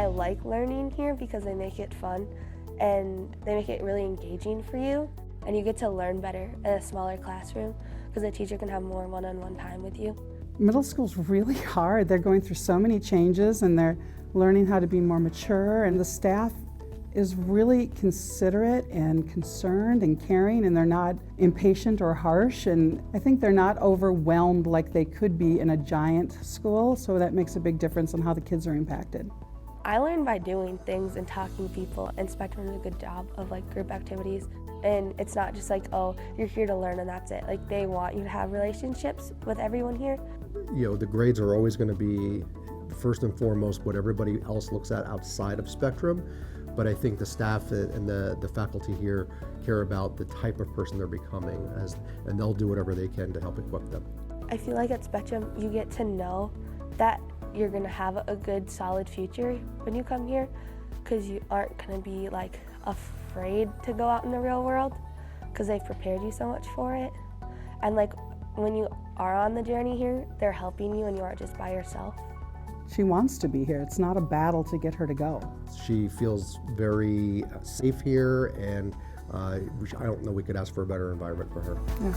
I like learning here because they make it fun and they make it really engaging for you, and you get to learn better in a smaller classroom because the teacher can have more one-on-one time with you. Middle school's really hard. They're going through so many changes and they're learning how to be more mature, and the staff is really considerate and concerned and caring, and they're not impatient or harsh, and I think they're not overwhelmed like they could be in a giant school, so that makes a big difference on how the kids are impacted. I learn by doing things and talking to people, and Spectrum does a good job of like group activities, and it's not just like, oh, you're here to learn and that's it. Like, they want you to have relationships with everyone here. You know, the grades are always going to be first and foremost what everybody else looks at outside of Spectrum, but I think the staff and the faculty here care about the type of person they're becoming, and they'll do whatever they can to help equip them. I feel like at Spectrum you get to know that you're going to have a good solid future when you come here, because you aren't going to be like afraid to go out in the real world because they've prepared you so much for it. And like when you are on the journey here, they're helping you and you aren't just by yourself. She wants to be here. It's not a battle to get her to go. She feels very safe here, and I don't know we could ask for a better environment for her. Yeah.